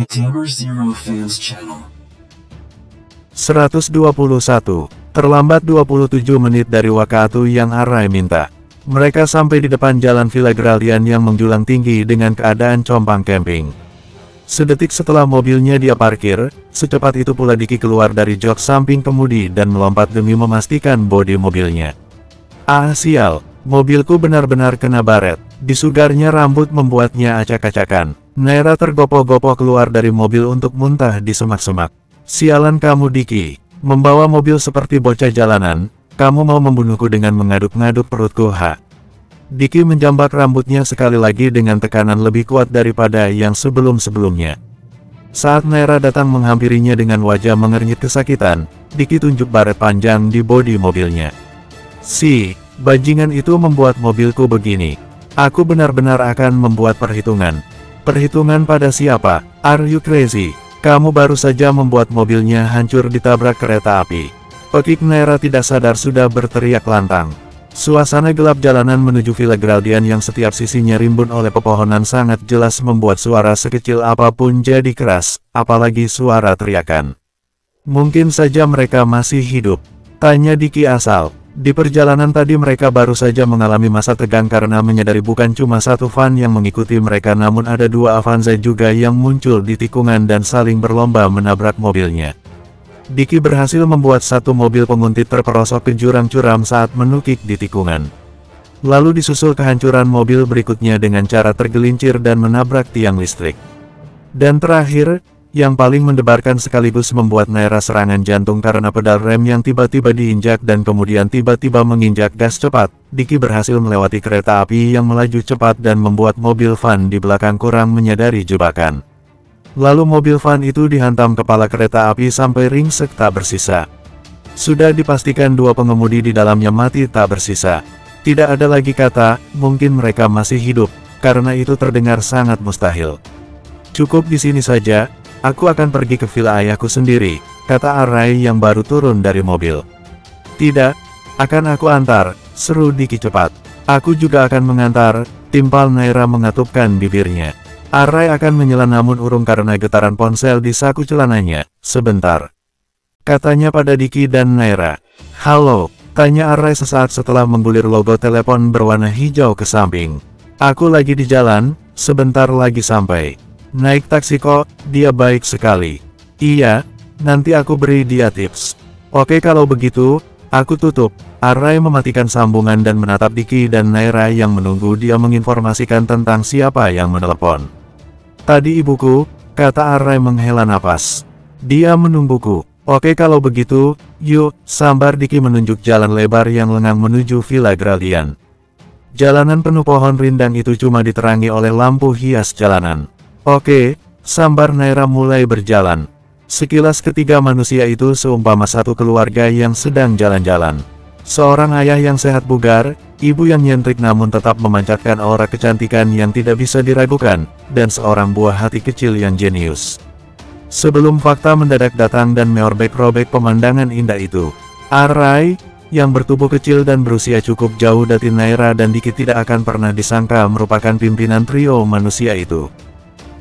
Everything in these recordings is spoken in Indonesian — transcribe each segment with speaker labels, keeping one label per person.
Speaker 1: Gamer Zero Fans Channel.
Speaker 2: 121. Terlambat 27 menit dari waktu yang Arai minta. Mereka sampai di depan jalan Villa Graldian yang menjulang tinggi dengan keadaan compang camping. Sedetik setelah mobilnya dia parkir, secepat itu pula Diki keluar dari jok samping kemudi dan melompat demi memastikan bodi mobilnya. Ah sial, mobilku benar-benar kena baret. Disugarnya rambut membuatnya acak-acakan. Naira tergopoh-gopoh keluar dari mobil untuk muntah di semak-semak. Sialan kamu Diki, membawa mobil seperti bocah jalanan, kamu mau membunuhku dengan mengaduk-ngaduk perutku ha? Diki menjambak rambutnya sekali lagi dengan tekanan lebih kuat daripada yang sebelum-sebelumnya. Saat Naira datang menghampirinya dengan wajah mengernyit kesakitan, Diki tunjuk baret panjang di bodi mobilnya. Si, bajingan itu membuat mobilku begini. Aku benar-benar akan membuat perhitungan. Perhitungan pada siapa? Are you crazy? Kamu baru saja membuat mobilnya hancur ditabrak kereta api. Pekik Naira tidak sadar sudah berteriak lantang. Suasana gelap jalanan menuju Villa Graldian yang setiap sisinya rimbun oleh pepohonan sangat jelas membuat suara sekecil apapun jadi keras, apalagi suara teriakan. Mungkin saja mereka masih hidup, tanya Diki asal. Di perjalanan tadi mereka baru saja mengalami masa tegang karena menyadari bukan cuma satu van yang mengikuti mereka namun ada dua Avanza juga yang muncul di tikungan dan saling berlomba menabrak mobilnya. Diki berhasil membuat satu mobil penguntit terperosok ke jurang curam saat menukik di tikungan. Lalu disusul kehancuran mobil berikutnya dengan cara tergelincir dan menabrak tiang listrik. Dan terakhir, yang paling mendebarkan sekaligus membuat Naira serangan jantung karena pedal rem yang tiba-tiba diinjak dan kemudian tiba-tiba menginjak gas cepat. Diki berhasil melewati kereta api yang melaju cepat dan membuat mobil van di belakang kurang menyadari jebakan. Lalu mobil van itu dihantam kepala kereta api sampai ringsek tak bersisa. Sudah dipastikan dua pengemudi di dalamnya mati tak bersisa. Tidak ada lagi kata, mungkin mereka masih hidup, karena itu terdengar sangat mustahil. Cukup di sini saja, aku akan pergi ke villa ayahku sendiri, kata Arai yang baru turun dari mobil. Tidak, akan aku antar, seru Diki cepat. Aku juga akan mengantar, timpal Naira mengatupkan bibirnya. Arai akan menyela namun urung karena getaran ponsel di saku celananya. Sebentar, katanya pada Diki dan Naira. Halo, tanya Arai sesaat setelah menggulir logo telepon berwarna hijau ke samping. Aku lagi di jalan, sebentar lagi sampai. Naik taksi kok, dia baik sekali. Iya, nanti aku beri dia tips. Oke kalau begitu, aku tutup. Arai mematikan sambungan dan menatap Diki dan Naira yang menunggu dia menginformasikan tentang siapa yang menelepon. Tadi ibuku, kata Arai menghela napas. Dia menungguku. Oke kalau begitu, yuk, sambar Diki menunjuk jalan lebar yang lengang menuju Villa Graldian. Jalanan penuh pohon rindang itu cuma diterangi oleh lampu hias jalanan. Oke, sambar Naira mulai berjalan. Sekilas ketiga manusia itu seumpama satu keluarga yang sedang jalan-jalan. Seorang ayah yang sehat bugar, ibu yang nyentrik namun tetap memancarkan aura kecantikan yang tidak bisa diragukan, dan seorang buah hati kecil yang jenius. Sebelum fakta mendadak datang dan meorbek-robek pemandangan indah itu, Arai, yang bertubuh kecil dan berusia cukup jauh dari Naira dan Diki tidak akan pernah disangka merupakan pimpinan trio manusia itu.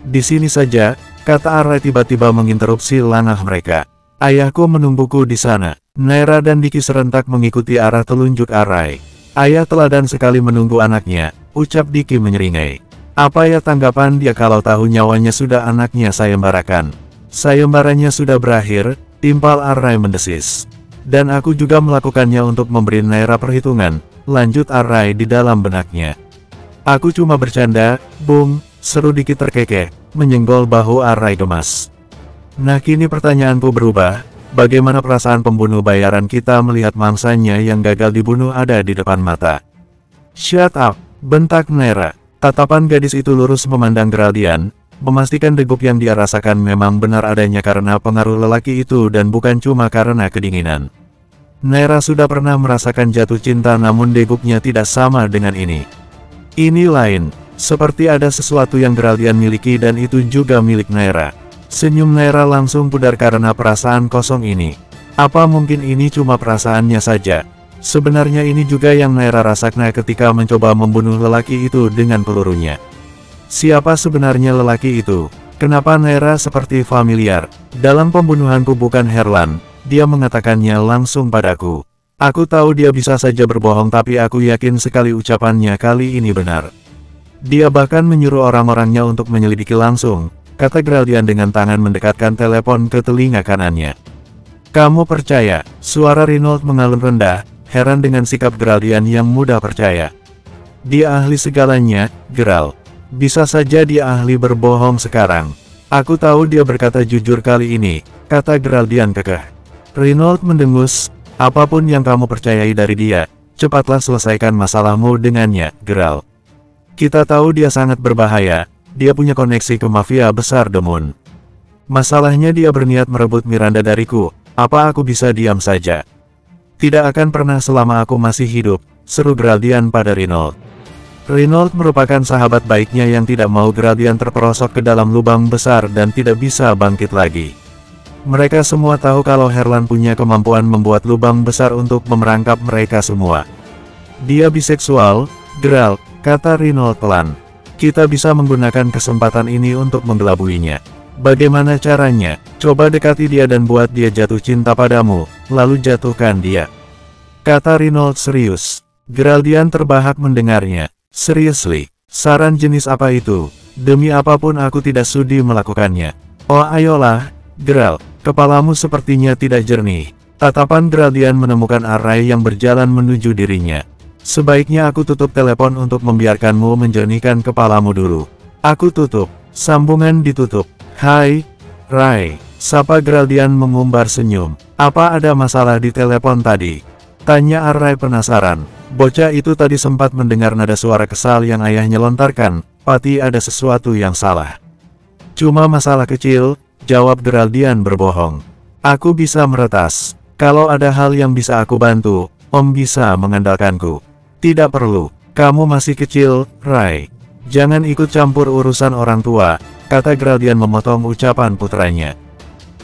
Speaker 2: Di sini saja, kata Arai tiba-tiba menginterupsi langkah mereka. Ayahku menungguku di sana. Naira dan Diki serentak mengikuti arah telunjuk Arai. Ayah teladan sekali menunggu anaknya, ucap Diki menyeringai. Apa ya tanggapan dia kalau tahu nyawanya sudah anaknya sayembarakan? Sayembaranya sudah berakhir, timpal Arai mendesis. Dan aku juga melakukannya untuk memberi Naira perhitungan, lanjut Arai di dalam benaknya. Aku cuma bercanda, Bung, seru Diki terkekeh, menyenggol bahu Arai gemas. Nah kini pertanyaanku berubah, bagaimana perasaan pembunuh bayaran kita melihat mangsanya yang gagal dibunuh ada di depan mata? Shut up, bentak Naira. Tatapan gadis itu lurus memandang Graldian, memastikan degup yang dia rasakan memang benar adanya karena pengaruh lelaki itu dan bukan cuma karena kedinginan. Naira sudah pernah merasakan jatuh cinta namun degupnya tidak sama dengan ini. Ini lain, seperti ada sesuatu yang Graldian miliki dan itu juga milik Naira. Senyum Naira langsung pudar karena perasaan kosong ini. Apa mungkin ini cuma perasaannya saja? Sebenarnya ini juga yang Naira rasakan ketika mencoba membunuh lelaki itu dengan pelurunya. Siapa sebenarnya lelaki itu? Kenapa Naira seperti familiar? Dalam pembunuhanku bukan Herlan, dia mengatakannya langsung padaku. Aku tahu dia bisa saja berbohong tapi aku yakin sekali ucapannya kali ini benar. Dia bahkan menyuruh orang-orangnya untuk menyelidiki langsung, kata Geraldian dengan tangan mendekatkan telepon ke telinga kanannya. Kamu percaya? Suara Reynolds mengalun rendah, heran dengan sikap Geraldian yang mudah percaya. Dia ahli segalanya, Geral. Bisa saja dia ahli berbohong sekarang. Aku tahu dia berkata jujur kali ini, kata Geraldian kekeh. Reynolds mendengus, apapun yang kamu percayai dari dia, cepatlah selesaikan masalahmu dengannya, Geral. Kita tahu dia sangat berbahaya, dia punya koneksi ke mafia besar The Moon. Masalahnya dia berniat merebut Miranda dariku, apa aku bisa diam saja? Tidak akan pernah selama aku masih hidup, seru Geraldian pada Reynolds. Reynolds merupakan sahabat baiknya yang tidak mau Geraldian terperosok ke dalam lubang besar dan tidak bisa bangkit lagi. Mereka semua tahu kalau Herlan punya kemampuan membuat lubang besar untuk memerangkap mereka semua. Dia biseksual, Geral, kata Reynolds pelan. Kita bisa menggunakan kesempatan ini untuk menggelabuinya. Bagaimana caranya? Coba dekati dia dan buat dia jatuh cinta padamu, lalu jatuhkan dia. Kata Reynolds serius. Geraldian terbahak mendengarnya. Seriously, saran jenis apa itu? Demi apapun aku tidak sudi melakukannya. Oh ayolah, Geral, kepalamu sepertinya tidak jernih. Tatapan Geraldian menemukan Arai yang berjalan menuju dirinya. Sebaiknya aku tutup telepon untuk membiarkanmu menjernihkan kepalamu dulu. Aku tutup. Sambungan ditutup. Hai, Rai, sapa Geraldian mengumbar senyum. Apa ada masalah di telepon tadi? Tanya Arai penasaran. Bocah itu tadi sempat mendengar nada suara kesal yang ayahnya lontarkan, pasti ada sesuatu yang salah. Cuma masalah kecil, jawab Geraldian berbohong. Aku bisa meretas. Kalau ada hal yang bisa aku bantu, Om bisa mengandalkanku. Tidak perlu, kamu masih kecil, Rai. Jangan ikut campur urusan orang tua, kata Geraldian memotong ucapan putranya.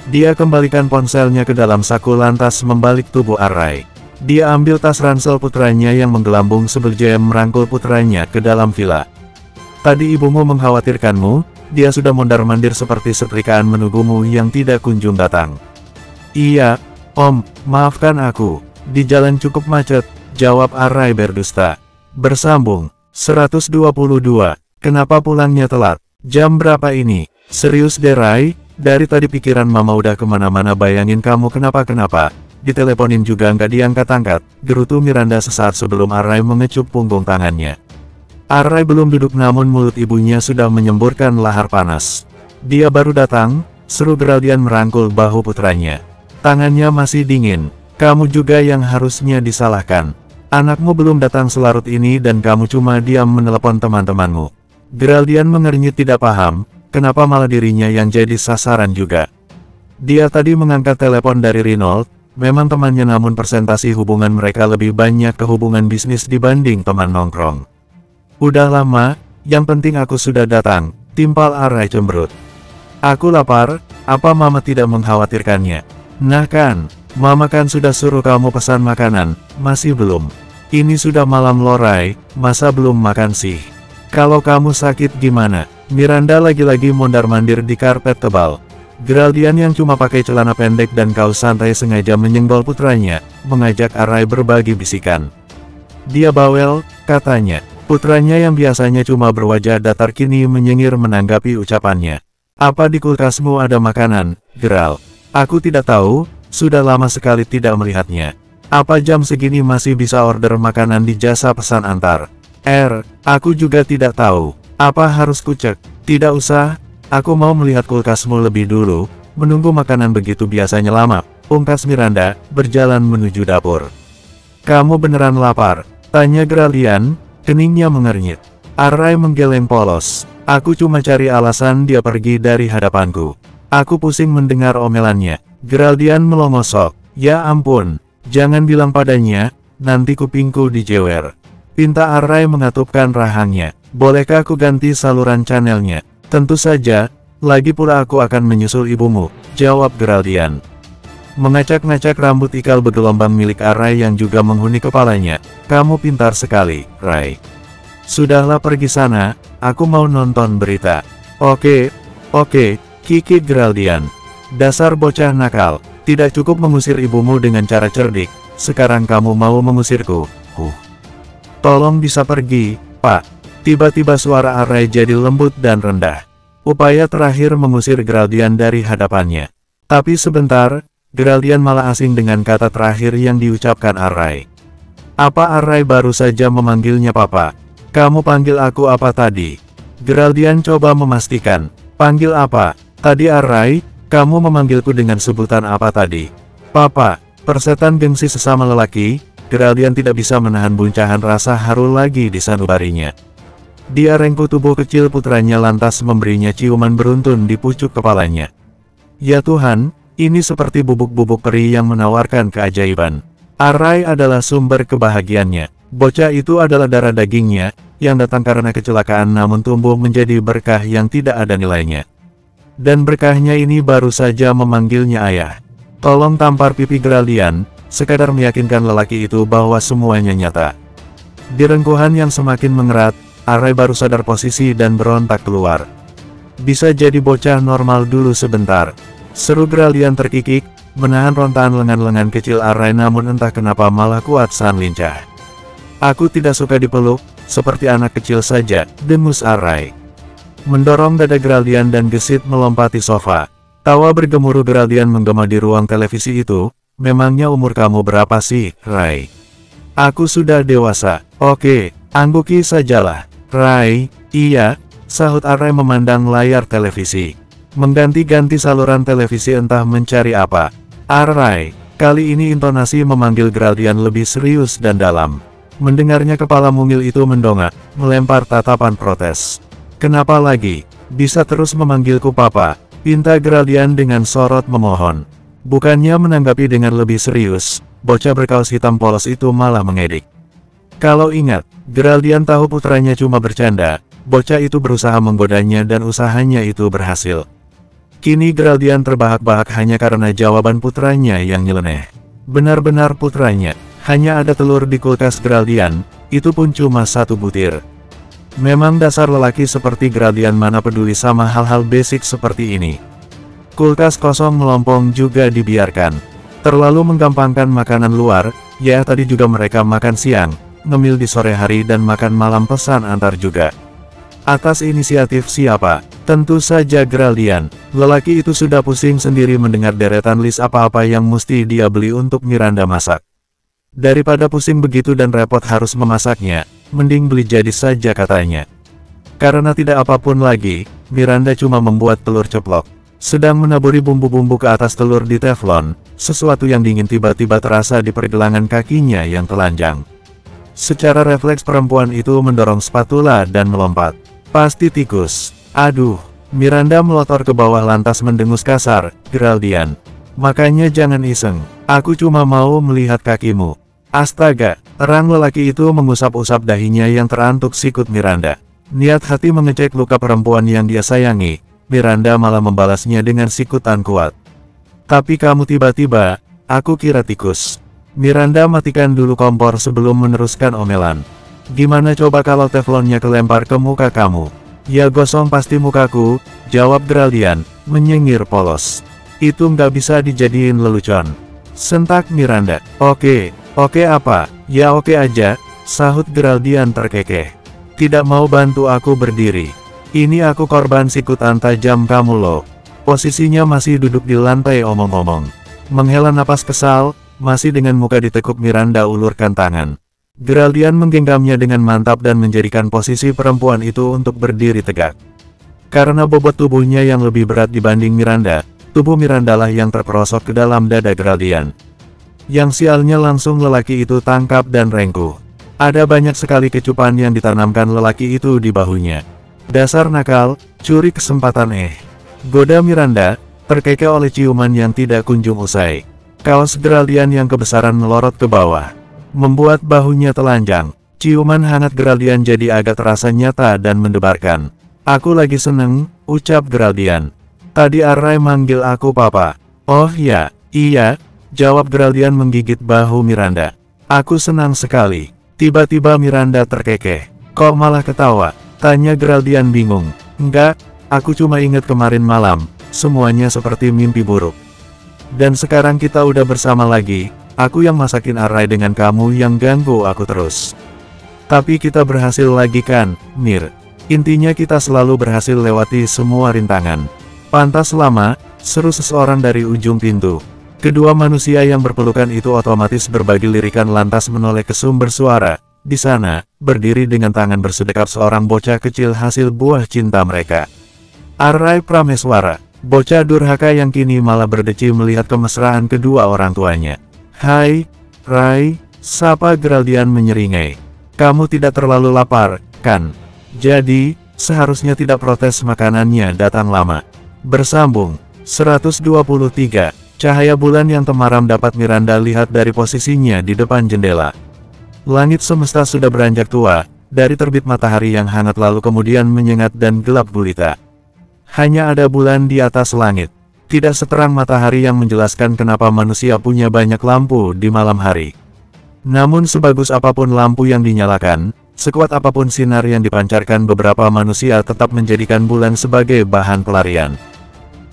Speaker 2: Dia kembalikan ponselnya ke dalam saku lantas membalik tubuh Arai. Dia ambil tas ransel putranya yang menggelambung sebelum merangkul putranya ke dalam villa. Tadi ibumu mengkhawatirkanmu, dia sudah mondar-mandir seperti setrikaan menunggumu yang tidak kunjung datang. Iya, Om, maafkan aku, di jalan cukup macet, jawab Arai berdusta. Bersambung, 122, kenapa pulangnya telat? Jam berapa ini? Serius deh Rai, dari tadi pikiran mama udah kemana-mana bayangin kamu kenapa-kenapa. Diteleponin juga nggak diangkat-angkat, gerutu Miranda sesaat sebelum Arai mengecup punggung tangannya. Arai belum duduk namun mulut ibunya sudah menyemburkan lahar panas. Dia baru datang, seru Geraldian merangkul bahu putranya. Tangannya masih dingin, kamu juga yang harusnya disalahkan. Anakmu belum datang selarut ini dan kamu cuma diam menelepon teman-temanmu. Geraldian mengernyit tidak paham, kenapa malah dirinya yang jadi sasaran juga. Dia tadi mengangkat telepon dari Reynolds. Memang temannya namun persentasi hubungan mereka lebih banyak ke hubungan bisnis dibanding teman nongkrong. Udah lama, yang penting aku sudah datang, timpal Arai cemberut. Aku lapar, apa mama tidak mengkhawatirkannya? Nah kan, mama kan sudah suruh kamu pesan makanan, masih belum. Ini sudah malam Lorai, masa belum makan sih? Kalau kamu sakit gimana? Miranda lagi-lagi mondar-mandir di karpet tebal. Geraldian yang cuma pakai celana pendek dan kaos santai sengaja menyenggol putranya, mengajak Arai berbagi bisikan. Dia bawel, katanya. Putranya yang biasanya cuma berwajah datar kini menyengir menanggapi ucapannya. Apa di kulkasmu ada makanan, Geral? Aku tidak tahu, sudah lama sekali tidak melihatnya. Apa jam segini masih bisa order makanan di jasa pesan antar? Aku juga tidak tahu. Apa harus kucek? Tidak usah. Aku mau melihat kulkasmu lebih dulu, menunggu makanan begitu biasanya lama, ungkas Miranda, berjalan menuju dapur. Kamu beneran lapar? Tanya Geraldian, keningnya mengernyit. Arai menggeleng polos. Aku cuma cari alasan dia pergi dari hadapanku. Aku pusing mendengar omelannya. Geraldian melongosok. Ya ampun, jangan bilang padanya, nanti kupingku dijewer. Pinta Arai mengatupkan rahangnya. Bolehkah aku ganti saluran channelnya? Tentu saja, lagi pula aku akan menyusul ibumu, jawab Geraldian. Mengacak-ngacak rambut ikal bergelombang milik Arai yang juga menghuni kepalanya. Kamu pintar sekali, Rai. Sudahlah pergi sana, aku mau nonton berita. Oke, Oke, Kiki Geraldian. Dasar bocah nakal, tidak cukup mengusir ibumu dengan cara cerdik, sekarang kamu mau mengusirku. Tolong bisa pergi, Pak. Tiba-tiba suara Arai jadi lembut dan rendah. Upaya terakhir mengusir Geraldian dari hadapannya. Tapi sebentar, Geraldian malah asing dengan kata terakhir yang diucapkan Arai. Apa Arai baru saja memanggilnya Papa? Kamu panggil aku apa tadi? Geraldian coba memastikan. Panggil apa? Tadi Arai, kamu memanggilku dengan sebutan apa tadi? Papa, persetan gengsi sesama lelaki, Geraldian tidak bisa menahan buncahan rasa haru lagi di sanubarinya. Dia rengkuh tubuh kecil putranya lantas memberinya ciuman beruntun di pucuk kepalanya. Ya Tuhan, ini seperti bubuk-bubuk peri yang menawarkan keajaiban. Arai adalah sumber kebahagiaannya. Bocah itu adalah darah dagingnya, yang datang karena kecelakaan namun tumbuh menjadi berkah yang tidak ada nilainya. Dan berkahnya ini baru saja memanggilnya ayah. Tolong tampar pipi Geraldian, sekadar meyakinkan lelaki itu bahwa semuanya nyata. Di rengkuhan yang semakin mengerat, Arai baru sadar posisi dan berontak keluar. Bisa jadi bocah normal dulu sebentar. Seru Geraldian terkikik, menahan rontaan lengan-lengan kecil Arai namun entah kenapa malah kuat san lincah. Aku tidak suka dipeluk, seperti anak kecil saja, dengus Arai. Mendorong dada Geraldian dan gesit melompati sofa. Tawa bergemuruh Geraldian menggema di ruang televisi itu. Memangnya umur kamu berapa sih, Rai? Aku sudah dewasa. Oke, angguki sajalah. Rai, iya, sahut Arai memandang layar televisi. Mengganti-ganti saluran televisi entah mencari apa. Arai, kali ini intonasi memanggil Geraldian lebih serius dan dalam. Mendengarnya kepala mungil itu mendongak, melempar tatapan protes. Kenapa lagi? Bisa terus memanggilku Papa, pinta Geraldian dengan sorot memohon. Bukannya menanggapi dengan lebih serius, bocah berkaos hitam polos itu malah mengedik. Kalau ingat, Geraldian tahu putranya cuma bercanda, bocah itu berusaha menggodanya dan usahanya itu berhasil. Kini Geraldian terbahak-bahak hanya karena jawaban putranya yang nyeleneh. Benar-benar putranya. Hanya ada telur di kulkas Geraldian, itu pun cuma 1 butir. Memang dasar lelaki seperti Geraldian mana peduli sama hal-hal basic seperti ini. Kulkas kosong melompong juga dibiarkan. Terlalu menggampangkan makanan luar, ya tadi juga mereka makan siang, ngemil di sore hari dan makan malam pesan antar juga. Atas inisiatif siapa? Tentu saja Geraldian. Lelaki itu sudah pusing sendiri mendengar deretan list apa-apa yang mesti dia beli untuk Miranda masak. Daripada pusing begitu dan repot harus memasaknya, mending beli jadi saja katanya. Karena tidak apapun lagi, Miranda cuma membuat telur ceplok. Sedang menaburi bumbu-bumbu ke atas telur di teflon, sesuatu yang dingin tiba-tiba terasa di pergelangan kakinya yang telanjang. Secara refleks perempuan itu mendorong spatula dan melompat. Pasti tikus. Aduh, Miranda melotor ke bawah lantas mendengus kasar, Geraldian. Makanya jangan iseng, aku cuma mau melihat kakimu. Astaga, terang lelaki itu mengusap-usap dahinya yang terantuk sikut Miranda. Niat hati mengecek luka perempuan yang dia sayangi, Miranda malah membalasnya dengan sikutan kuat. Tapi kamu tiba-tiba, aku kira tikus. Miranda matikan dulu kompor sebelum meneruskan omelan. Gimana coba kalau teflonnya kelempar ke muka kamu? Ya gosong pasti mukaku, jawab Geraldian, menyengir polos. Itu nggak bisa dijadiin lelucon. Sentak Miranda. Oke apa? Ya oke aja, sahut Geraldian terkekeh. Tidak mau bantu aku berdiri. Ini aku korban sikutan tajam kamu loh. Posisinya masih duduk di lantai omong-omong. Menghela napas kesal, masih dengan muka ditekuk Miranda ulurkan tangan. Geraldian menggenggamnya dengan mantap dan menjadikan posisi perempuan itu untuk berdiri tegak. Karena bobot tubuhnya yang lebih berat dibanding Miranda, tubuh Miranda lah yang terperosok ke dalam dada Geraldian. Yang sialnya langsung lelaki itu tangkap dan rengkuh. Ada banyak sekali kecupan yang ditanamkan lelaki itu di bahunya. Dasar nakal, curi kesempatan goda Miranda, terkekeh oleh ciuman yang tidak kunjung usai. Kaos Geraldian yang kebesaran melorot ke bawah, membuat bahunya telanjang. Ciuman hangat Geraldian jadi agak terasa nyata dan mendebarkan. Aku lagi seneng, ucap Geraldian. Tadi Arai manggil aku Papa. Oh ya, iya, jawab Geraldian menggigit bahu Miranda. Aku senang sekali. Tiba-tiba Miranda terkekeh. Kok malah ketawa? Tanya Geraldian bingung. Enggak, Aku cuma ingat kemarin malam, semuanya seperti mimpi buruk. Dan sekarang kita udah bersama lagi, aku yang masakin Arai dengan kamu yang ganggu aku terus. Tapi kita berhasil lagi kan, Mir? Intinya kita selalu berhasil lewati semua rintangan. Pantas lama, seru seseorang dari ujung pintu. Kedua manusia yang berpelukan itu otomatis berbagi lirikan lantas menoleh ke sumber suara. Di sana, berdiri dengan tangan bersedekap seorang bocah kecil hasil buah cinta mereka. Arai Prameswara, bocah durhaka yang kini malah berdeci melihat kemesraan kedua orang tuanya. Hai, Rai, sapa Geraldian menyeringai. Kamu tidak terlalu lapar, kan? Jadi, seharusnya tidak protes makanannya datang lama. Bersambung, 123. Cahaya bulan yang temaram dapat Miranda lihat dari posisinya di depan jendela. Langit semesta sudah beranjak tua, dari terbit matahari yang hangat lalu kemudian menyengat dan gelap gulita. Hanya ada bulan di atas langit. Tidak seterang matahari yang menjelaskan kenapa manusia punya banyak lampu di malam hari. Namun sebagus apapun lampu yang dinyalakan, sekuat apapun sinar yang dipancarkan, beberapa manusia tetap menjadikan bulan sebagai bahan pelarian.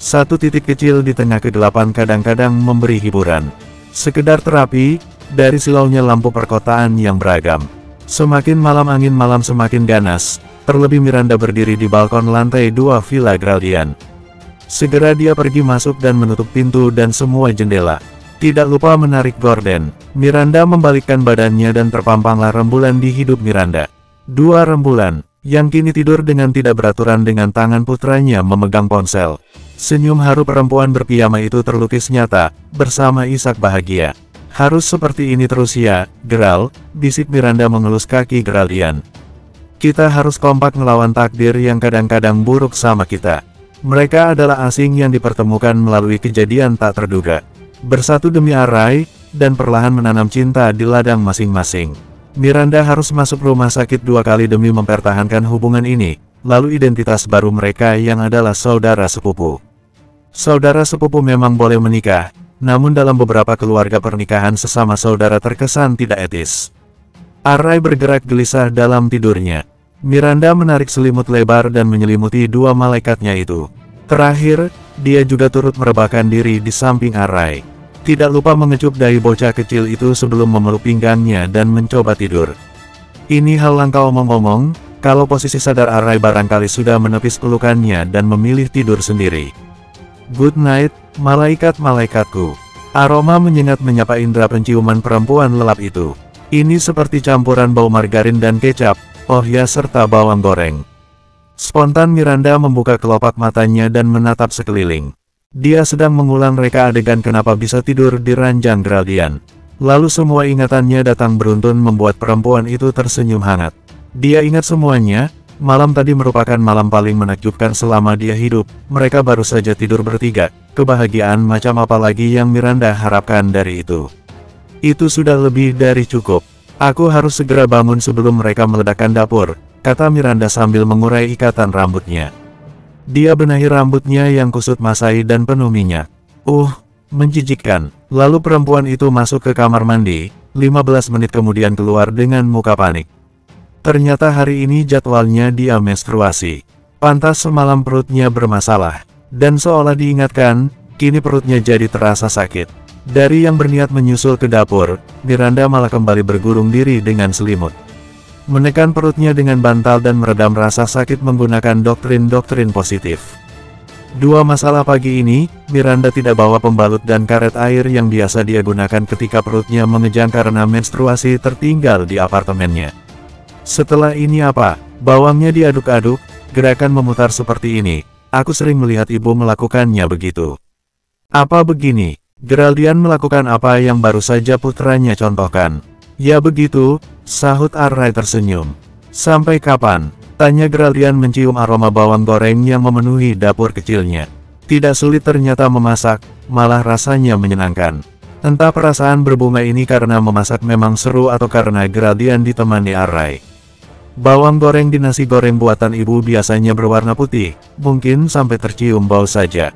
Speaker 2: Satu titik kecil di tengah kegelapan kadang-kadang memberi hiburan. Sekedar terapi, dari silaunya lampu perkotaan yang beragam. Semakin malam angin malam semakin ganas, terlebih Miranda berdiri di balkon lantai 2 Villa Geraldian. Segera dia pergi masuk dan menutup pintu dan semua jendela. Tidak lupa menarik gorden, Miranda membalikkan badannya dan terpampanglah rembulan di hidup Miranda. Dua rembulan, yang kini tidur dengan tidak beraturan dengan tangan putranya memegang ponsel. Senyum haru perempuan berpiyama itu terlukis nyata, bersama isak bahagia. Harus seperti ini terus ya, Geral, bisik Miranda mengelus kaki Geraldian. Kita harus kompak ngelawan takdir yang kadang-kadang buruk sama kita. Mereka adalah asing yang dipertemukan melalui kejadian tak terduga. Bersatu demi Arai, dan perlahan menanam cinta di ladang masing-masing. Miranda harus masuk rumah sakit 2 kali demi mempertahankan hubungan ini. Lalu identitas baru mereka yang adalah saudara sepupu. Saudara sepupu memang boleh menikah, namun dalam beberapa keluarga pernikahan sesama saudara terkesan tidak etis. Arai bergerak gelisah dalam tidurnya. Miranda menarik selimut lebar dan menyelimuti dua malaikatnya itu. Terakhir, dia juga turut merebahkan diri di samping Arai. Tidak lupa mengecup dahi bocah kecil itu sebelum memeluk pinggangnya dan mencoba tidur. Ini hal langka omong-omong, kalau posisi sadar Arai barangkali sudah menepis pelukannya dan memilih tidur sendiri. Good night, malaikat-malaikatku. Aroma menyengat menyapa indera penciuman perempuan lelap itu. Ini seperti campuran bau margarin dan kecap, oh ya serta bawang goreng. Spontan Miranda membuka kelopak matanya dan menatap sekeliling. Dia sedang mengulang reka adegan kenapa bisa tidur di ranjang Geraldian. Lalu semua ingatannya datang beruntun membuat perempuan itu tersenyum hangat. Dia ingat semuanya, malam tadi merupakan malam paling menakjubkan selama dia hidup. Mereka baru saja tidur bertiga, kebahagiaan macam apa lagi yang Miranda harapkan dari itu. Itu sudah lebih dari cukup. Aku harus segera bangun sebelum mereka meledakkan dapur, kata Miranda sambil mengurai ikatan rambutnya. Dia benahi rambutnya yang kusut masai dan penuh minyak. Menjijikkan. Lalu perempuan itu masuk ke kamar mandi, 15 menit kemudian keluar dengan muka panik. Ternyata hari ini jadwalnya dia menstruasi. Pantas semalam perutnya bermasalah. Dan seolah diingatkan, kini perutnya jadi terasa sakit. Dari yang berniat menyusul ke dapur, Miranda malah kembali bergurung diri dengan selimut. Menekan perutnya dengan bantal dan meredam rasa sakit menggunakan doktrin-doktrin positif. Dua masalah pagi ini, Miranda tidak bawa pembalut dan karet air yang biasa dia gunakan ketika perutnya mengejang karena menstruasi tertinggal di apartemennya. Setelah ini apa? Bawangnya diaduk-aduk, gerakan memutar seperti ini. Aku sering melihat ibu melakukannya begitu. Apa begini? Geraldian melakukan apa yang baru saja putranya contohkan. Ya begitu, sahut Arai tersenyum. Sampai kapan? Tanya Geraldian mencium aroma bawang goreng yang memenuhi dapur kecilnya. Tidak sulit ternyata memasak, malah rasanya menyenangkan. Entah perasaan berbunga ini karena memasak memang seru atau karena Geraldian ditemani Arai. Bawang goreng di nasi goreng buatan ibu biasanya berwarna putih, mungkin sampai tercium bau saja.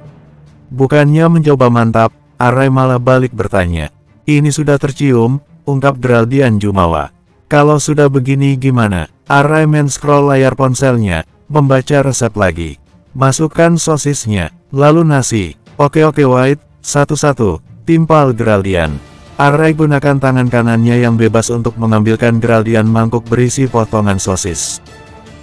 Speaker 2: Bukannya mencoba mantap, Arai malah balik bertanya. Ini sudah tercium, ungkap Geraldian jumawa. Kalau sudah begini gimana? Arai men-scroll layar ponselnya, membaca resep lagi. Masukkan sosisnya, lalu nasi. Oke White, satu-satu, timpal Geraldian. Arrai gunakan tangan kanannya yang bebas untuk mengambilkan Geraldian mangkuk berisi potongan sosis.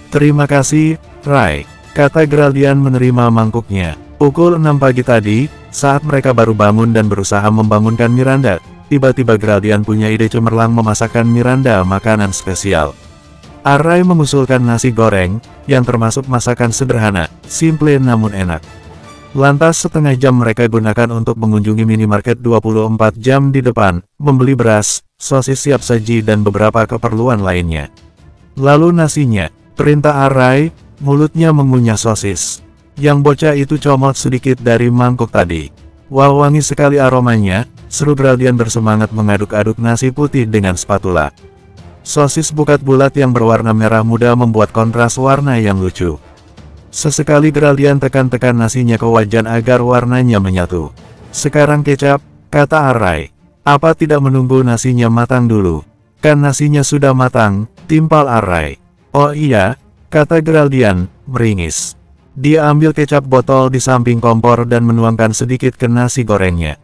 Speaker 2: Terima kasih, Rai, kata Geraldian menerima mangkuknya. Pukul 6 pagi tadi, saat mereka baru bangun dan berusaha membangunkan Miranda, tiba-tiba Geraldian punya ide cemerlang memasakkan Miranda makanan spesial. Arrai mengusulkan nasi goreng, yang termasuk masakan sederhana, simple namun enak. Lantas setengah jam mereka gunakan untuk mengunjungi minimarket 24 jam di depan, membeli beras, sosis siap saji dan beberapa keperluan lainnya. Lalu nasinya, perintah Arrai, mulutnya mengunyah sosis. Yang bocah itu comot sedikit dari mangkuk tadi. Wah, wangi sekali aromanya, seru Geraldian bersemangat mengaduk-aduk nasi putih dengan spatula. Sosis bulat yang berwarna merah muda membuat kontras warna yang lucu. Sesekali Geraldian tekan-tekan nasinya ke wajan agar warnanya menyatu. Sekarang kecap, kata Arrai. Apa tidak menunggu nasinya matang dulu? Kan nasinya sudah matang, timpal Arrai. Oh iya, kata Geraldian, meringis. Dia ambil kecap botol di samping kompor dan menuangkan sedikit ke nasi gorengnya.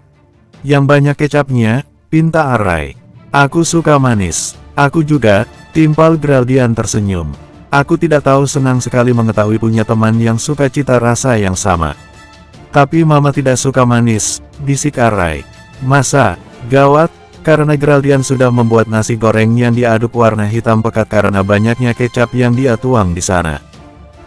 Speaker 2: Yang banyak kecapnya, pinta Arrai. Aku suka manis. Aku juga, timpal Geraldian tersenyum. Aku tidak tahu senang sekali mengetahui punya teman yang suka cita rasa yang sama. Tapi mama tidak suka manis, bisik Arrai. Masa, gawat, karena Geraldian sudah membuat nasi goreng yang diaduk warna hitam pekat karena banyaknya kecap yang dia tuang di sana.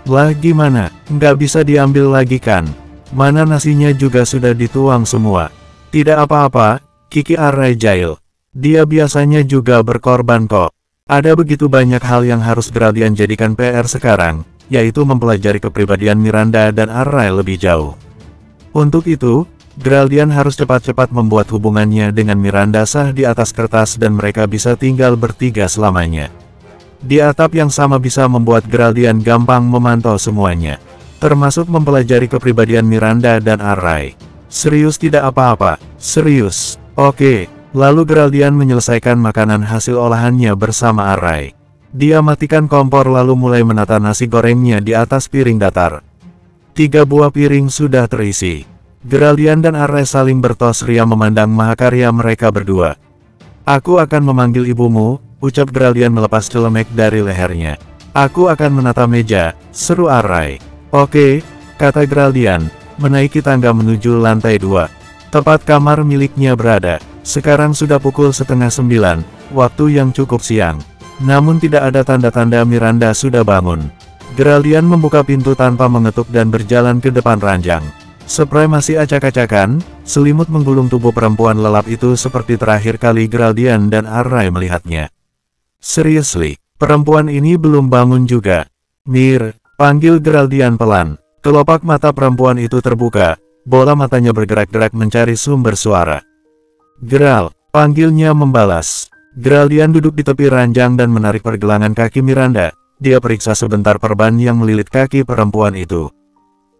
Speaker 2: Lah gimana, nggak bisa diambil lagi kan? Mana nasinya juga sudah dituang semua. Tidak apa-apa, kiki Arrai jahil. Dia biasanya juga berkorban kok. Ada begitu banyak hal yang harus Geraldian jadikan PR sekarang, yaitu mempelajari kepribadian Miranda dan Arrai lebih jauh. Untuk itu, Geraldian harus cepat-cepat membuat hubungannya dengan Miranda sah di atas kertas dan mereka bisa tinggal bertiga selamanya. Di atap yang sama bisa membuat Geraldian gampang memantau semuanya, termasuk mempelajari kepribadian Miranda dan Arrai. Serius tidak apa-apa, serius. Oke. Lalu Geraldian menyelesaikan makanan hasil olahannya bersama Arrai. Dia matikan kompor lalu mulai menata nasi gorengnya di atas piring datar. 3 buah piring sudah terisi. Geraldian dan Arrai saling bertos ria memandang mahakarya mereka berdua. Aku akan memanggil ibumu, ucap Geraldian melepas celemek dari lehernya. Aku akan menata meja, seru Arrai. Oke, kata Geraldian, menaiki tangga menuju lantai 2. Tempat kamar miliknya berada. Sekarang sudah pukul 8:30, waktu yang cukup siang. Namun tidak ada tanda-tanda Miranda sudah bangun. Geraldian membuka pintu tanpa mengetuk dan berjalan ke depan ranjang. Spray masih acak-acakan, selimut menggulung tubuh perempuan lelap itu seperti terakhir kali Geraldian dan Arrai melihatnya. Seriously, perempuan ini belum bangun juga. Mir, panggil Geraldian pelan. Kelopak mata perempuan itu terbuka, bola matanya bergerak-gerak mencari sumber suara. Geral, panggilnya membalas. Geraldian duduk di tepi ranjang dan menarik pergelangan kaki Miranda. Dia periksa sebentar perban yang melilit kaki perempuan itu.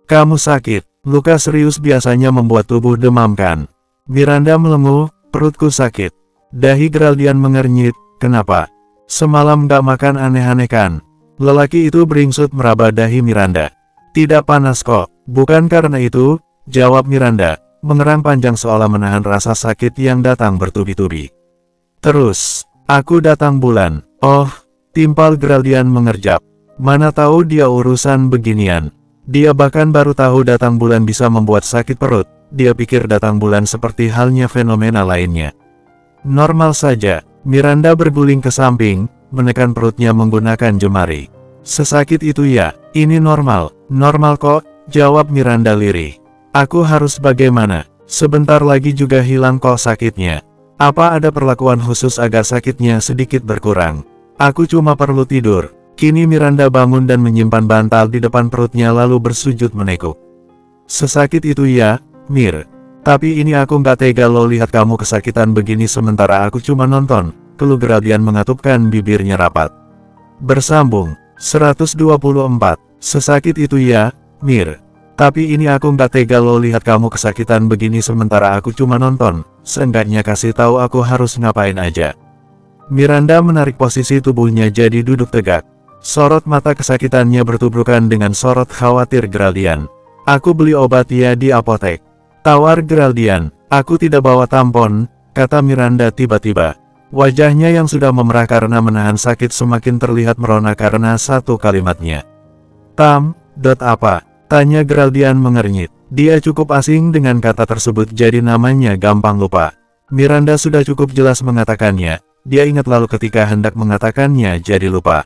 Speaker 2: Kamu sakit, luka serius biasanya membuat tubuh demam kan? Miranda melenguh, perutku sakit. Dahi Geraldian mengernyit, kenapa? Semalam gak makan aneh-aneh kan? Lelaki itu beringsut meraba dahi Miranda. Tidak panas kok, bukan karena itu, jawab Miranda. Mengerang panjang seolah menahan rasa sakit yang datang bertubi-tubi. Terus, aku datang bulan. Oh, timpal Geraldian mengerjap. Mana tahu dia urusan beginian. Dia bahkan baru tahu datang bulan bisa membuat sakit perut. Dia pikir datang bulan seperti halnya fenomena lainnya. Normal saja. Miranda berguling ke samping, menekan perutnya menggunakan jemari. Sesakit itu ya, ini normal. Normal kok, jawab Miranda lirih. Aku harus bagaimana? Sebentar lagi juga hilang kok sakitnya. Apa ada perlakuan khusus agar sakitnya sedikit berkurang? Aku cuma perlu tidur. Kini Miranda bangun dan menyimpan bantal di depan perutnya lalu bersujud menekuk. Sesakit itu ya, Mir. Tapi ini aku nggak tega lo lihat kamu kesakitan begini sementara aku cuma nonton. Keluh Geraldian mengatupkan bibirnya rapat. Bersambung, 124. Sesakit itu ya, Mir. Tapi ini aku nggak tega lo lihat kamu kesakitan begini sementara aku cuma nonton. Seenggaknya kasih tahu aku harus ngapain aja. Miranda menarik posisi tubuhnya jadi duduk tegak. Sorot mata kesakitannya bertubrukan dengan sorot khawatir Geraldian. Aku beli obat ya di apotek. Tawar Geraldian. Aku tidak bawa tampon, kata Miranda tiba-tiba. Wajahnya yang sudah memerah karena menahan sakit semakin terlihat merona karena satu kalimatnya. Apa? Tanya Geraldian mengernyit. Dia cukup asing dengan kata tersebut jadi namanya gampang lupa. Miranda sudah cukup jelas mengatakannya, dia ingat lalu ketika hendak mengatakannya jadi lupa.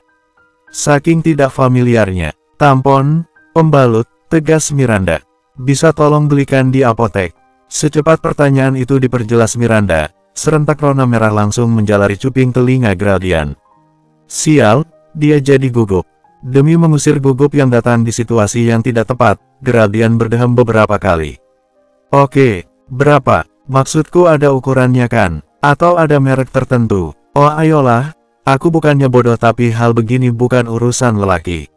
Speaker 2: Saking tidak familiarnya. Tampon, pembalut, tegas Miranda. Bisa tolong belikan di apotek? Secepat pertanyaan itu diperjelas Miranda, serentak rona merah langsung menjalari cuping telinga Geraldian. Sial, dia jadi gugup. Demi mengusir gugup yang datang di situasi yang tidak tepat, Geraldian berdehem beberapa kali. Oke, berapa? Maksudku ada ukurannya kan? Atau ada merek tertentu? Oh ayolah, aku bukannya bodoh tapi hal begini bukan urusan lelaki.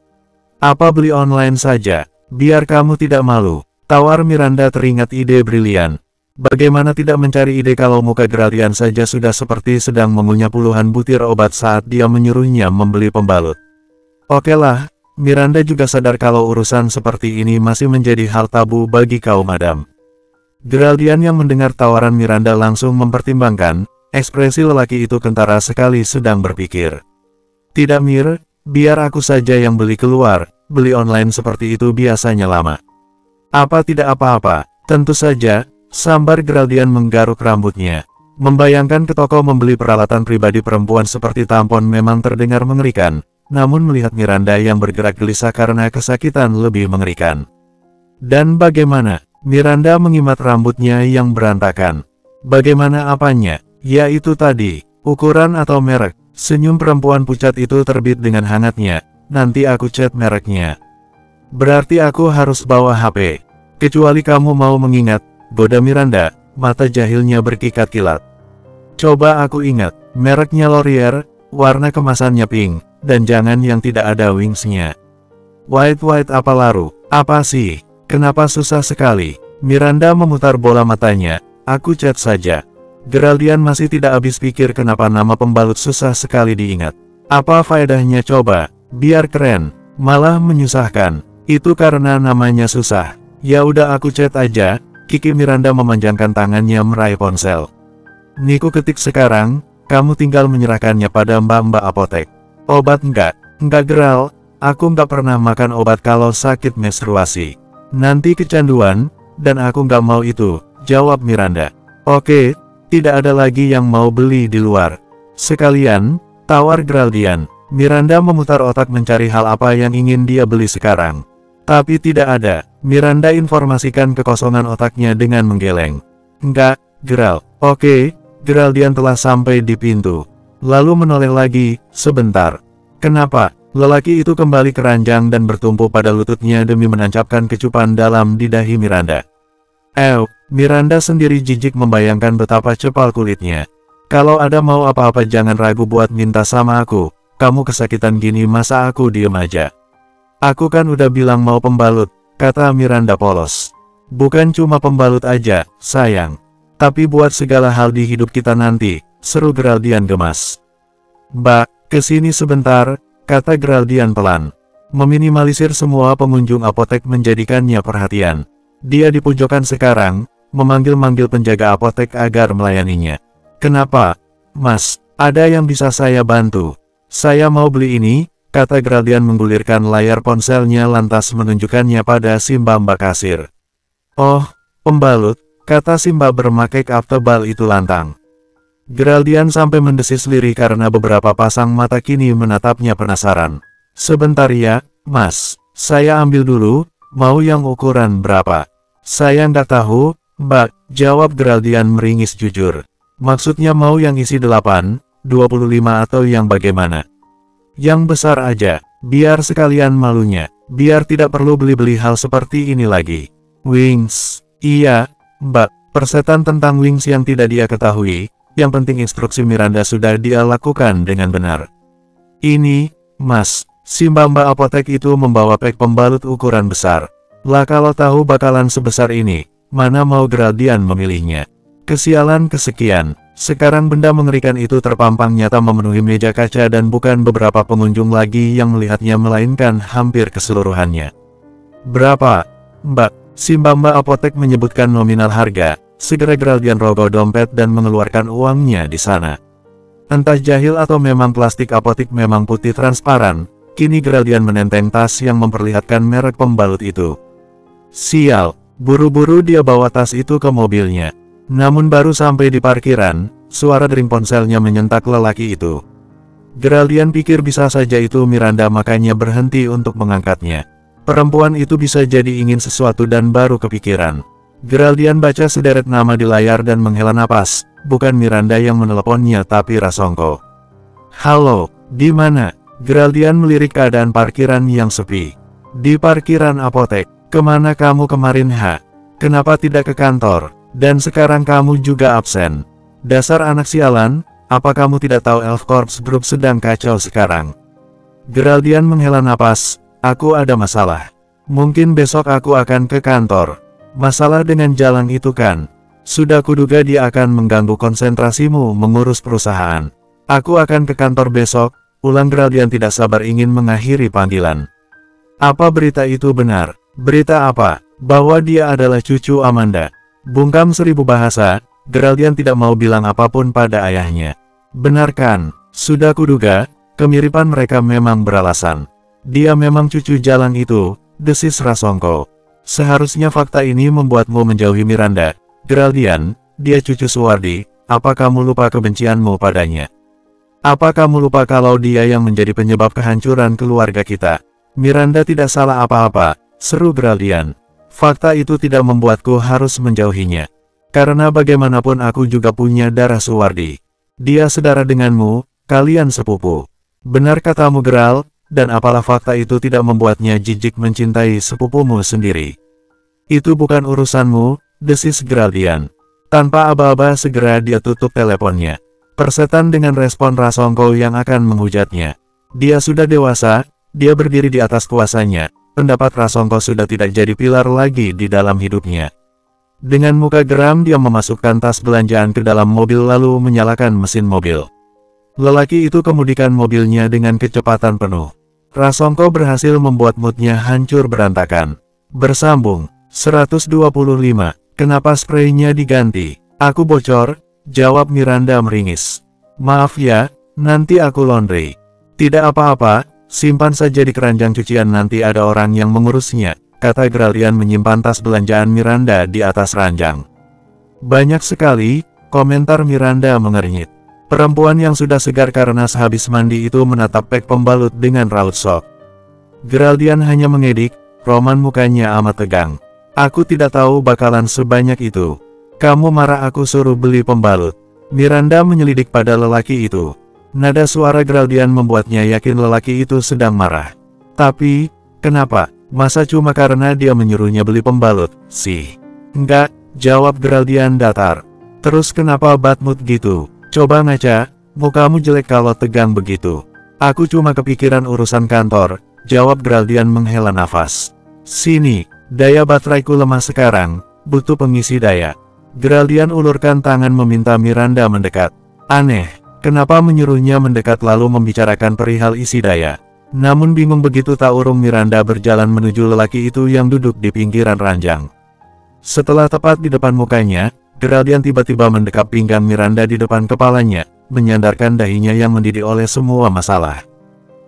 Speaker 2: Apa beli online saja? Biar kamu tidak malu. Tawar Miranda teringat ide brilian. Bagaimana tidak mencari ide kalau muka Geraldian saja sudah seperti sedang mengunyah puluhan butir obat saat dia menyuruhnya membeli pembalut. Oke lah, Miranda juga sadar kalau urusan seperti ini masih menjadi hal tabu bagi kaum madam. Geraldian yang mendengar tawaran Miranda langsung mempertimbangkan, ekspresi lelaki itu kentara sekali sedang berpikir. Tidak Mir, biar aku saja yang beli keluar, beli online seperti itu biasanya lama. Apa tidak apa-apa, tentu saja, sambar Geraldian menggaruk rambutnya. Membayangkan ke toko membeli peralatan pribadi perempuan seperti tampon memang terdengar mengerikan, namun melihat Miranda yang bergerak gelisah karena kesakitan lebih mengerikan. Dan bagaimana? Miranda mengimat rambutnya yang berantakan. Bagaimana apanya? Ya itu tadi, ukuran atau merek. Senyum perempuan pucat itu terbit dengan hangatnya. Nanti aku chat mereknya. Berarti aku harus bawa HP. Kecuali kamu mau mengingat, goda Miranda, mata jahilnya berkilat-kilat. Coba aku ingat, mereknya Laurier, warna kemasannya pink, dan jangan yang tidak ada wingsnya. White apa laru? Apa sih? Kenapa susah sekali? Miranda memutar bola matanya, aku chat saja. Geraldian masih tidak habis pikir kenapa nama pembalut susah sekali diingat. Apa faedahnya coba? Biar keren, malah menyusahkan. Itu karena namanya susah. Ya udah aku chat aja. Kiki Miranda memanjangkan tangannya meraih ponsel. Niku ketik sekarang, kamu tinggal menyerahkannya pada mbak-mbak apotek. Obat enggak Geral, aku enggak pernah makan obat kalau sakit menstruasi. Nanti kecanduan, dan aku enggak mau itu, jawab Miranda. Oke, tidak ada lagi yang mau beli di luar. Sekalian, tawar Geraldian. Miranda memutar otak mencari hal apa yang ingin dia beli sekarang. Tapi tidak ada. Miranda informasikan kekosongan otaknya dengan menggeleng. Enggak, Geral. Oke, Geraldian telah sampai di pintu. Lalu menoleh lagi, sebentar. Kenapa? Lelaki itu kembali keranjang dan bertumpu pada lututnya demi menancapkan kecupan dalam di dahi Miranda. Miranda sendiri jijik membayangkan betapa cepal kulitnya. Kalau ada mau apa-apa jangan ragu buat minta sama aku. Kamu kesakitan gini masa aku diem aja? Aku kan udah bilang mau pembalut, kata Miranda polos. Bukan cuma pembalut aja, sayang. Tapi buat segala hal di hidup kita nanti, seru Geraldian gemas. Mbak, kesini sebentar, kata Geraldian pelan. Meminimalisir semua pengunjung apotek menjadikannya perhatian. Dia di pojokan sekarang, memanggil-manggil penjaga apotek agar melayaninya. Kenapa? Mas, ada yang bisa saya bantu? Saya mau beli ini, kata Geraldian menggulirkan layar ponselnya lantas menunjukkannya pada si mbak kasir. Oh, pembalut, kata si mbak bermakeup tebal itu lantang. Geraldian sampai mendesis lirih karena beberapa pasang mata kini menatapnya penasaran. Sebentar ya, mas, saya ambil dulu, mau yang ukuran berapa? Saya nggak tahu, mbak, jawab Geraldian meringis jujur. Maksudnya mau yang isi 8, 25 atau yang bagaimana? Yang besar aja, biar sekalian malunya, biar tidak perlu beli-beli hal seperti ini lagi. Wings, iya, mbak, persetan tentang wings yang tidak dia ketahui, yang penting instruksi Miranda sudah dia lakukan dengan benar. Ini, mas, si mbak apotek itu membawa pek pembalut ukuran besar. Lah kalau tahu bakalan sebesar ini, mana mau Geraldian memilihnya. Kesialan kesekian, Sekarang benda mengerikan itu terpampang nyata memenuhi meja kaca dan bukan beberapa pengunjung lagi yang melihatnya melainkan hampir keseluruhannya. Berapa, Mbak? Si Mbak apotek menyebutkan nominal harga. Segera Geraldian rogoh dompet dan mengeluarkan uangnya di sana. Entah jahil atau memang plastik apotek memang putih transparan, kini Geraldian menenteng tas yang memperlihatkan merek pembalut itu. Sial, buru-buru dia bawa tas itu ke mobilnya. Namun baru sampai di parkiran, suara dering ponselnya menyentak lelaki itu. Geraldian pikir bisa saja itu Miranda makanya berhenti untuk mengangkatnya. Perempuan itu bisa jadi ingin sesuatu dan baru kepikiran. Geraldian baca sederet nama di layar dan menghela napas, bukan Miranda yang meneleponnya tapi Rasongko. Halo, di mana? Geraldian melirik keadaan parkiran yang sepi. Di parkiran apotek. Kemana kamu kemarin Kenapa tidak ke kantor? Dan sekarang kamu juga absen. Dasar anak sialan, apa kamu tidak tahu Elf Corps Group sedang kacau sekarang? Geraldian menghela napas, aku ada masalah. Mungkin besok aku akan ke kantor. Masalah dengan jalan itu kan? Sudah kuduga dia akan mengganggu konsentrasimu mengurus perusahaan. Aku akan ke kantor besok, ulang Geraldian tidak sabar ingin mengakhiri panggilan. Apa berita itu benar? Berita apa? Bahwa dia adalah cucu Amanda. Bungkam 1000 bahasa, Geraldian tidak mau bilang apapun pada ayahnya. Benar kan? Sudah kuduga, kemiripan mereka memang beralasan. Dia memang cucu jalan itu, desis Rasongko. Seharusnya fakta ini membuatmu menjauhi Miranda. Geraldian, dia cucu Suwardi, apa kamu lupa kebencianmu padanya? Apa kamu lupa kalau dia yang menjadi penyebab kehancuran keluarga kita? Miranda tidak salah apa-apa, seru Geraldian. Fakta itu tidak membuatku harus menjauhinya. Karena bagaimanapun aku juga punya darah Suwardi. Dia saudara denganmu, kalian sepupu. Benar katamu Geral, dan apalah fakta itu tidak membuatnya jijik mencintai sepupumu sendiri. Itu bukan urusanmu, desis Geraldian. Tanpa aba-aba segera dia tutup teleponnya. Persetan dengan respon Rasongko yang akan menghujatnya. Dia sudah dewasa, dia berdiri di atas kuasanya. Pendapat Rasongko sudah tidak jadi pilar lagi di dalam hidupnya. Dengan muka geram dia memasukkan tas belanjaan ke dalam mobil lalu menyalakan mesin mobil. Lelaki itu kemudikan mobilnya dengan kecepatan penuh. Rasongko berhasil membuat moodnya hancur berantakan. Bersambung, 125, kenapa spraynya diganti? Aku bocor, jawab Miranda meringis. Maaf ya, nanti aku laundry. Tidak apa-apa, simpan saja di keranjang cucian nanti ada orang yang mengurusnya, kata Geraldian menyimpan tas belanjaan Miranda di atas ranjang. Banyak sekali, komentar Miranda mengernyit. Perempuan yang sudah segar karena sehabis mandi itu menatap pek pembalut dengan raut shock. Geraldian hanya mengedik, Roman mukanya amat tegang. Aku tidak tahu bakalan sebanyak itu. Kamu marah aku suruh beli pembalut. Miranda menyelidik pada lelaki itu. Nada suara Geraldian membuatnya yakin lelaki itu sedang marah. Tapi, kenapa? Masa cuma karena dia menyuruhnya beli pembalut, sih? Enggak, jawab Geraldian datar. Terus kenapa bad mood gitu? Coba ngaca, mukamu jelek kalau tegang begitu. Aku cuma kepikiran urusan kantor, jawab Geraldian menghela nafas. Sini, daya bateraiku lemah sekarang, butuh pengisi daya. Geraldian ulurkan tangan meminta Miranda mendekat. Aneh, kenapa menyuruhnya mendekat lalu membicarakan perihal isi daya. Namun bingung begitu tak urung Miranda berjalan menuju lelaki itu yang duduk di pinggiran ranjang. Setelah tepat di depan mukanya, Geraldian tiba-tiba mendekap pinggang Miranda di depan kepalanya, menyandarkan dahinya yang mendidih oleh semua masalah.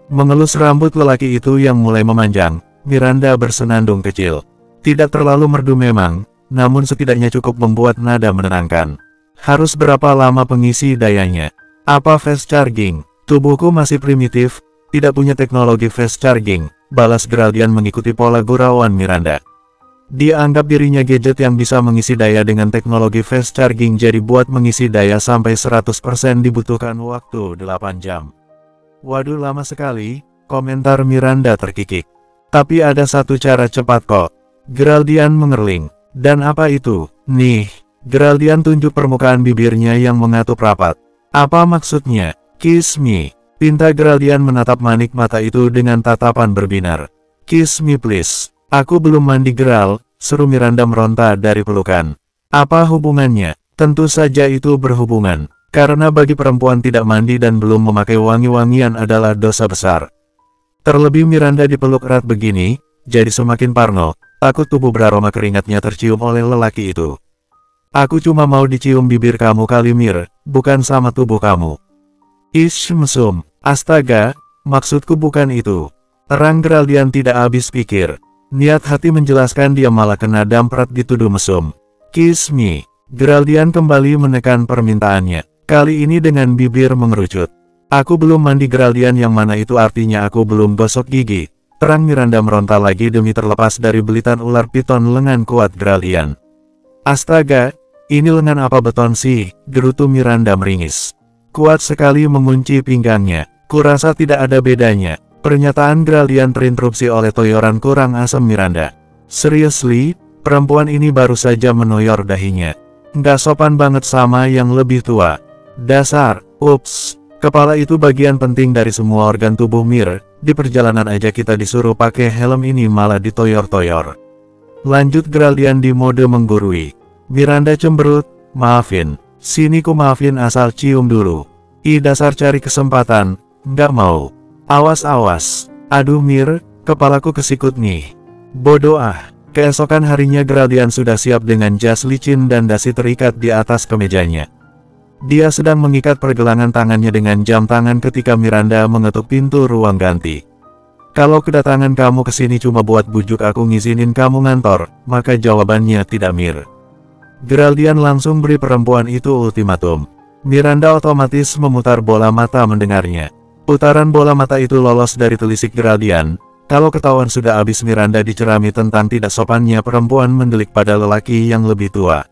Speaker 2: Mengelus rambut lelaki itu yang mulai memanjang, Miranda bersenandung kecil. Tidak terlalu merdu memang, namun setidaknya cukup membuat nada menenangkan. Harus berapa lama pengisi dayanya? Apa fast charging? Tubuhku masih primitif, tidak punya teknologi fast charging, balas Geraldian mengikuti pola gurauan Miranda. Dia anggap dirinya gadget yang bisa mengisi daya dengan teknologi fast charging, jadi buat mengisi daya sampai 100% dibutuhkan waktu 8 jam. Waduh lama sekali, komentar Miranda terkikik. Tapi ada satu cara cepat kok. Geraldian mengerling. Dan apa itu? Nih, Geraldian tunjuk permukaan bibirnya yang mengatup rapat. Apa maksudnya? Kiss me. Pinta Geraldian menatap manik mata itu dengan tatapan berbinar. Kiss me please. Aku belum mandi Geral, seru Miranda meronta dari pelukan. Apa hubungannya? Tentu saja itu berhubungan. Karena bagi perempuan tidak mandi dan belum memakai wangi-wangian adalah dosa besar. Terlebih Miranda dipeluk erat begini, jadi semakin parno, takut tubuh beraroma keringatnya tercium oleh lelaki itu. Aku cuma mau dicium bibir kamu kali Mir, bukan sama tubuh kamu. Ish mesum, astaga, maksudku bukan itu. Terang Geraldian tidak habis pikir. Niat hati menjelaskan dia malah kena damprat dituduh mesum. Kiss me. Geraldian kembali menekan permintaannya. Kali ini dengan bibir mengerucut. Aku belum mandi Geraldian, yang mana itu artinya aku belum gosok gigi. Terang Miranda meronta lagi demi terlepas dari belitan ular piton lengan kuat Geraldian. Astaga, ini lengan apa beton sih? Gerutu Miranda meringis. Kuat sekali mengunci pinggangnya. Kurasa tidak ada bedanya. Pernyataan Geraldian terinterupsi oleh toyoran kurang asam Miranda. Seriously, perempuan ini baru saja menoyor dahinya. Nggak sopan banget sama yang lebih tua. Dasar, ups, kepala itu bagian penting dari semua organ tubuh Mir. Di perjalanan aja kita disuruh pakai helm, ini malah ditoyor-toyor. Lanjut Geraldian di mode menggurui. Miranda cemberut, maafin, sini ku maafin asal cium dulu. Dasar cari kesempatan, nggak mau. Awas-awas, aduh Mir, kepalaku kesikut nih. Bodoh ah. Keesokan harinya Geraldian sudah siap dengan jas licin dan dasi terikat di atas kemejanya. Dia sedang mengikat pergelangan tangannya dengan jam tangan ketika Miranda mengetuk pintu ruang ganti. Kalau kedatangan kamu kesini cuma buat bujuk aku ngizinin kamu ngantor, maka jawabannya tidak Mir. Geraldian langsung beri perempuan itu ultimatum. Miranda otomatis memutar bola mata mendengarnya. Putaran bola mata itu lolos dari telisik Geraldian. Kalau ketahuan sudah habis Miranda dicerami tentang tidak sopannya perempuan mendelik pada lelaki yang lebih tua.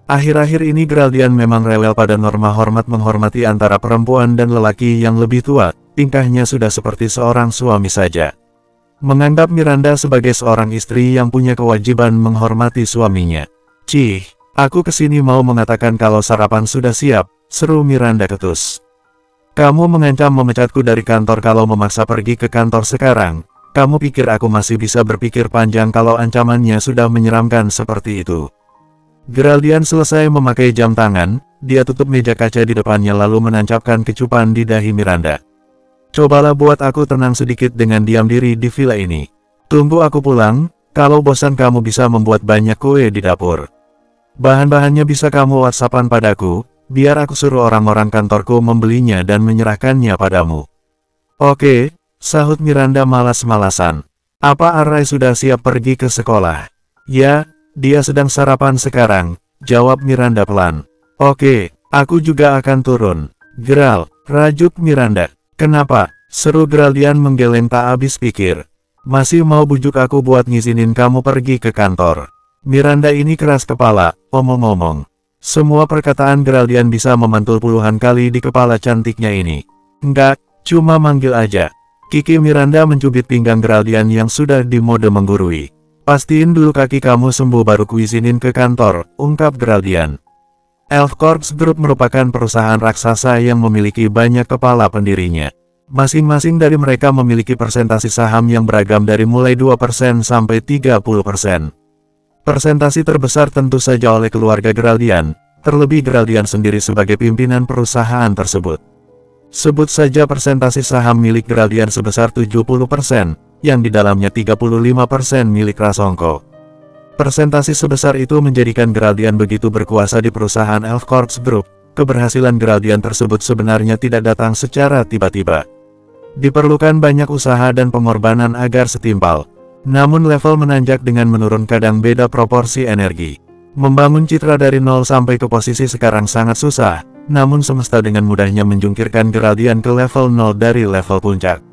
Speaker 2: Akhir-akhir ini Geraldian memang rewel pada norma hormat menghormati antara perempuan dan lelaki yang lebih tua. Tingkahnya sudah seperti seorang suami saja. Menganggap Miranda sebagai seorang istri yang punya kewajiban menghormati suaminya. Cih, aku kesini mau mengatakan kalau sarapan sudah siap, seru Miranda ketus. Kamu mengancam memecatku dari kantor kalau memaksa pergi ke kantor sekarang. Kamu pikir aku masih bisa berpikir panjang kalau ancamannya sudah menyeramkan seperti itu? Geraldian selesai memakai jam tangan, dia tutup meja kaca di depannya lalu menancapkan kecupan di dahi Miranda. Cobalah buat aku tenang sedikit dengan diam diri di villa ini. Tunggu aku pulang, kalau bosan kamu bisa membuat banyak kue di dapur. Bahan-bahannya bisa kamu WhatsAppan padaku. Biar aku suruh orang-orang kantorku membelinya dan menyerahkannya padamu. Oke, sahut Miranda malas-malasan. Apa Arai sudah siap pergi ke sekolah? Ya, dia sedang sarapan sekarang, jawab Miranda pelan. Oke, aku juga akan turun. Geral, rajuk Miranda. Kenapa? Seru Geraldian menggeleng tak habis pikir. Masih mau bujuk aku buat ngizinin kamu pergi ke kantor? Miranda ini keras kepala, omong-omong. Semua perkataan Geraldian bisa memantul puluhan kali di kepala cantiknya ini. Enggak, cuma manggil aja. Kiki Miranda mencubit pinggang Geraldian yang sudah di mode menggurui. Pastiin dulu kaki kamu sembuh baru kuizinin ke kantor, ungkap Geraldian. Elf Corps Group merupakan perusahaan raksasa yang memiliki banyak kepala pendirinya. Masing-masing dari mereka memiliki persentase saham yang beragam dari mulai 2% sampai 30%. Persentase terbesar tentu saja oleh keluarga Geraldian, terlebih Geraldian sendiri sebagai pimpinan perusahaan tersebut. Sebut saja persentase saham milik Geraldian sebesar 70%, yang di dalamnya 35% milik Rasongko. Persentase sebesar itu menjadikan Geraldian begitu berkuasa di perusahaan Elf Corps Group. Keberhasilan Geraldian tersebut sebenarnya tidak datang secara tiba-tiba. Diperlukan banyak usaha dan pengorbanan agar setimpal. Namun level menanjak dengan menurun kadang beda proporsi energi. Membangun citra dari nol sampai ke posisi sekarang sangat susah, namun semesta dengan mudahnya menjungkirkan Geraldian ke level 0 dari level puncak.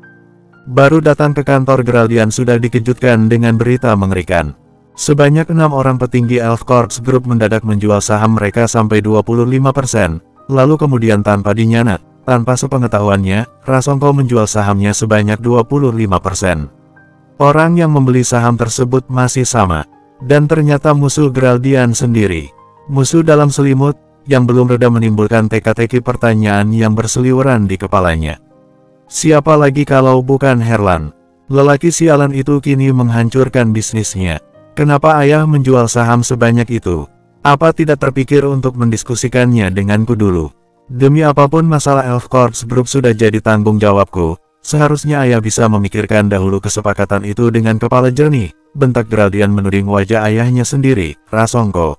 Speaker 2: Baru datang ke kantor Geraldian sudah dikejutkan dengan berita mengerikan. Sebanyak 6 orang petinggi Elf Corps Group mendadak menjual saham mereka sampai 25%, lalu kemudian tanpa dinyanak, tanpa sepengetahuannya, Rasongko menjual sahamnya sebanyak 25%. Orang yang membeli saham tersebut masih sama, dan ternyata musuh Geraldian sendiri. Musuh dalam selimut, yang belum reda menimbulkan teka-teki pertanyaan yang berseliweran di kepalanya. Siapa lagi kalau bukan Herlan? Lelaki sialan itu kini menghancurkan bisnisnya. Kenapa ayah menjual saham sebanyak itu? Apa tidak terpikir untuk mendiskusikannya denganku dulu? Demi apapun masalah Elf Corps Group sudah jadi tanggung jawabku, seharusnya ayah bisa memikirkan dahulu kesepakatan itu dengan kepala jernih, bentak Geraldian menuding wajah ayahnya sendiri, Rasongko.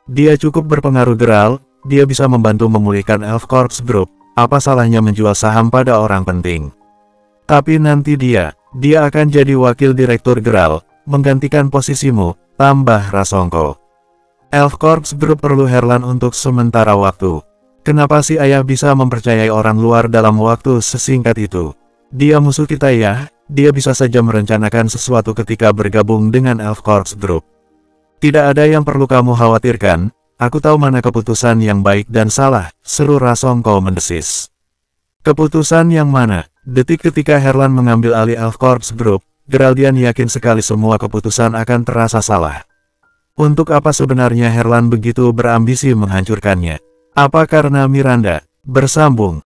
Speaker 2: Dia cukup berpengaruh Geral, dia bisa membantu memulihkan Elf Corps Group, apa salahnya menjual saham pada orang penting. Tapi nanti dia akan jadi wakil direktur Geral, menggantikan posisimu, tambah Rasongko. Elf Corps Group perlu Herlan untuk sementara waktu. Kenapa sih ayah bisa mempercayai orang luar dalam waktu sesingkat itu? Dia musuh kita ya, dia bisa saja merencanakan sesuatu ketika bergabung dengan Elf Corps Group. Tidak ada yang perlu kamu khawatirkan, aku tahu mana keputusan yang baik dan salah, seru Rasongko mendesis. Keputusan yang mana? Detik ketika Herlan mengambil alih Elf Corps Group, Geraldian yakin sekali semua keputusan akan terasa salah. Untuk apa sebenarnya Herlan begitu berambisi menghancurkannya? Apa karena Miranda? Bersambung.